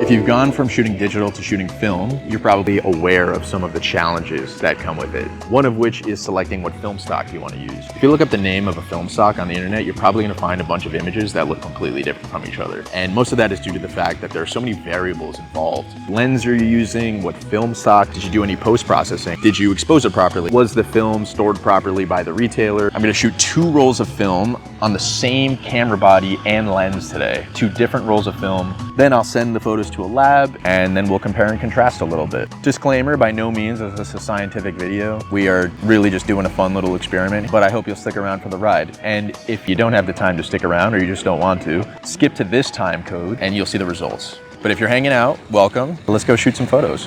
If you've gone from shooting digital to shooting film, you're probably aware of some of the challenges that come with it. One of which is selecting what film stock you want to use. If you look up the name of a film stock on the internet, you're probably going to find a bunch of images that look completely different from each other. And most of that is due to the fact that there are so many variables involved. Lens are you using? What film stock? Did you do any post-processing? Did you expose it properly? Was the film stored properly by the retailer? I'm going to shoot 2 rolls of film on the same camera body and lens today. 2 different rolls of film. Then I'll send the photos to a lab and then we'll compare and contrast a little bit. Disclaimer, by no means is this a scientific video. We are really just doing a fun little experiment, but I hope you'll stick around for the ride. And if you don't have the time to stick around or you just don't want to, skip to this time code and you'll see the results. But if you're hanging out, welcome. Let's go shoot some photos.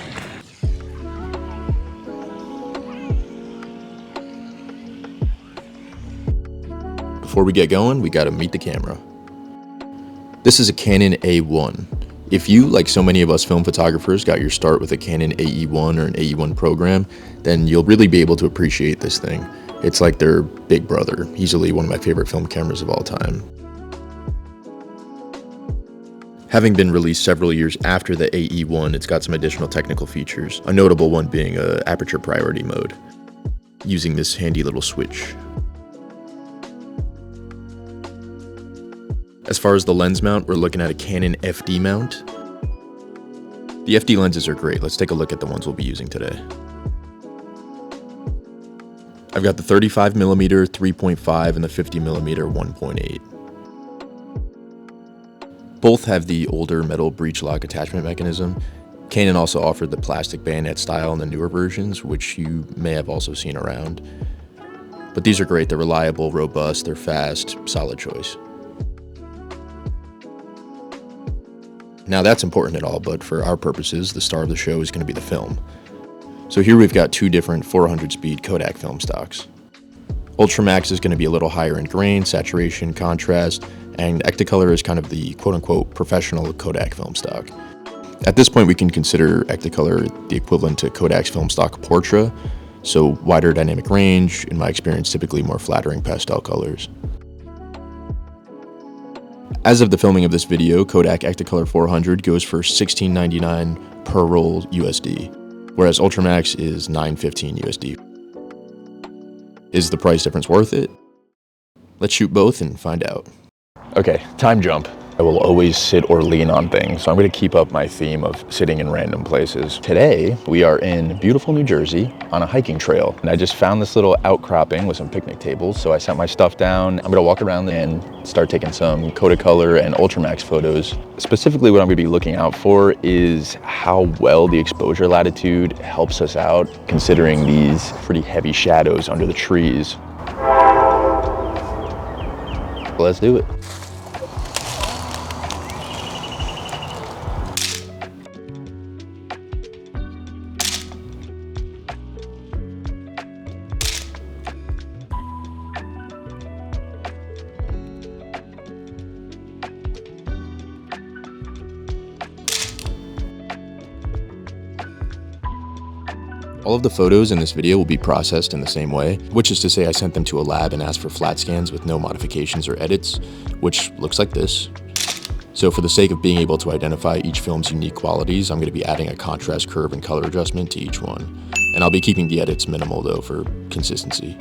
Before we get going, we gotta meet the camera. This is a Canon A-1. If you, like so many of us film photographers, got your start with a Canon AE1 or an AE1 program, then you'll really be able to appreciate this thing. It's like their big brother, easily one of my favorite film cameras of all time. Having been released several years after the AE1, it's got some additional technical features, a notable one being aperture priority mode, using this handy little switch. As far as the lens mount, we're looking at a Canon FD mount. The FD lenses are great. Let's take a look at the ones we'll be using today. I've got the 35mm 3.5 and the 50mm 1.8. Both have the older metal breech lock attachment mechanism. Canon also offered the plastic bayonet style in the newer versions, which you may have also seen around. But these are great. They're reliable, robust, they're fast, solid choice. Now that's important at all, but for our purposes, the star of the show is going to be the film. So here we've got 2 different 400 speed Kodak film stocks. Ultramax is going to be a little higher in grain, saturation, contrast, and Ektacolor is kind of the quote-unquote professional Kodak film stock. At this point, we can consider Ektacolor the equivalent to Kodak's film stock Portra, so wider dynamic range, in my experience typically more flattering pastel colors. As of the filming of this video, Kodak Ektacolor 400 goes for $16.99 per roll USD, whereas Ultramax is $9.15 USD. Is the price difference worth it? Let's shoot both and find out. Okay, time jump. I will always sit or lean on things, so I'm going to keep up my theme of sitting in random places. Today, we are in beautiful New Jersey on a hiking trail, and I just found this little outcropping with some picnic tables, so I set my stuff down. I'm going to walk around and start taking some Kodacolor and Ultramax photos. Specifically, what I'm going to be looking out for is how well the exposure latitude helps us out, considering these pretty heavy shadows under the trees. Let's do it. All of the photos in this video will be processed in the same way, which is to say I sent them to a lab and asked for flat scans with no modifications or edits, which looks like this. So for the sake of being able to identify each film's unique qualities, I'm going to be adding a contrast curve and color adjustment to each one. And I'll be keeping the edits minimal though for consistency.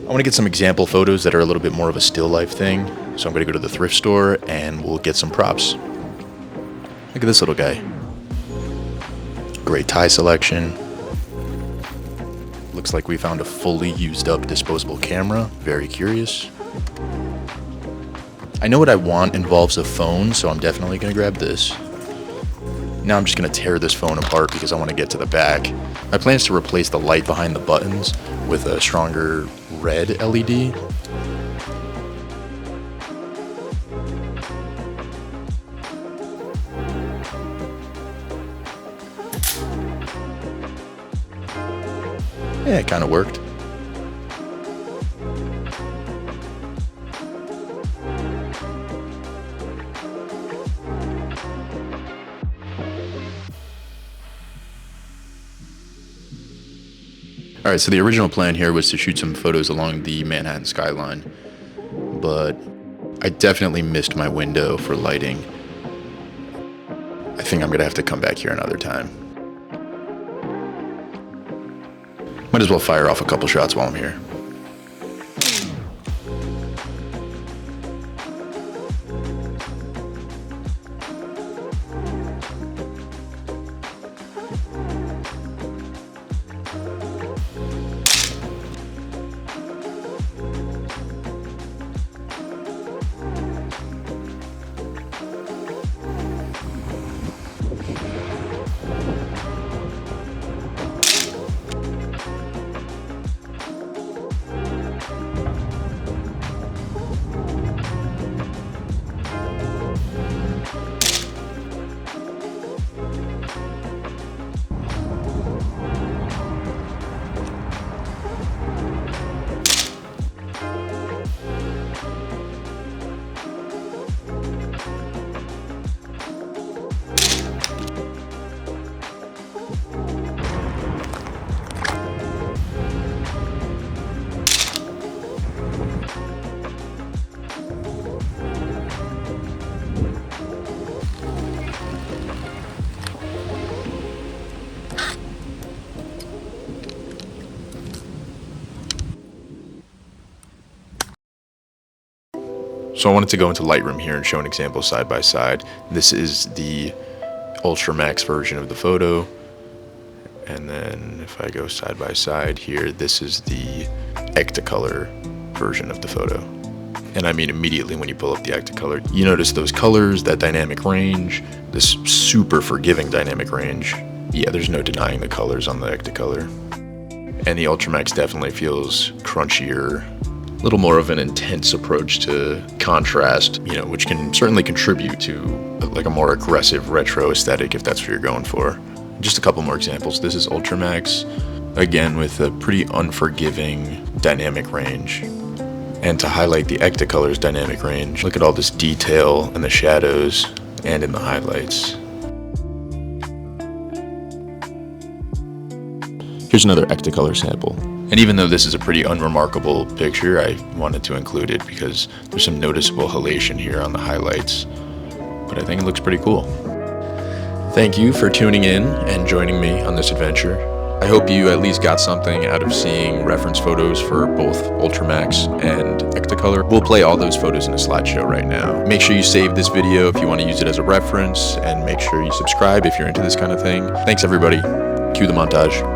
I want to get some example photos that are a little bit more of a still life thing, so I'm going to go to the thrift store and we'll get some props. Look at this little guy. Great tie selection. Looks like we found a fully used up disposable camera. Very curious. I know what I want involves a phone, so I'm definitely going to grab this. Now I'm just going to tear this phone apart because I want to get to the back. My plan is to replace the light behind the buttons with a stronger red LED. Yeah, it kind of worked. All right, so the original plan here was to shoot some photos along the Manhattan skyline, but I definitely missed my window for lighting. I think I'm gonna have to come back here another time. Might as well fire off a couple shots while I'm here. So I wanted to go into Lightroom here and show an example side by side. This is the Ultramax version of the photo. And then if I go side by side here, this is the Ektacolor version of the photo. And I mean immediately when you pull up the Ektacolor, you notice those colors, that dynamic range, this super forgiving dynamic range. Yeah, there's no denying the colors on the Ektacolor. And the Ultramax definitely feels crunchier, a little more of an intense approach to contrast, which can certainly contribute to like a more aggressive retro aesthetic if that's what you're going for. Just a couple more examples. This is Ultramax, again with a pretty unforgiving dynamic range. And to highlight the Ektacolor's dynamic range, look at all this detail in the shadows and in the highlights. Here's another Ektacolor sample. And even though this is a pretty unremarkable picture, I wanted to include it because there's some noticeable halation here on the highlights. But I think it looks pretty cool. Thank you for tuning in and joining me on this adventure. I hope you at least got something out of seeing reference photos for both Ultramax and Ektacolor. We'll play all those photos in a slideshow right now. Make sure you save this video if you want to use it as a reference, and make sure you subscribe if you're into this kind of thing. Thanks everybody. Cue the montage.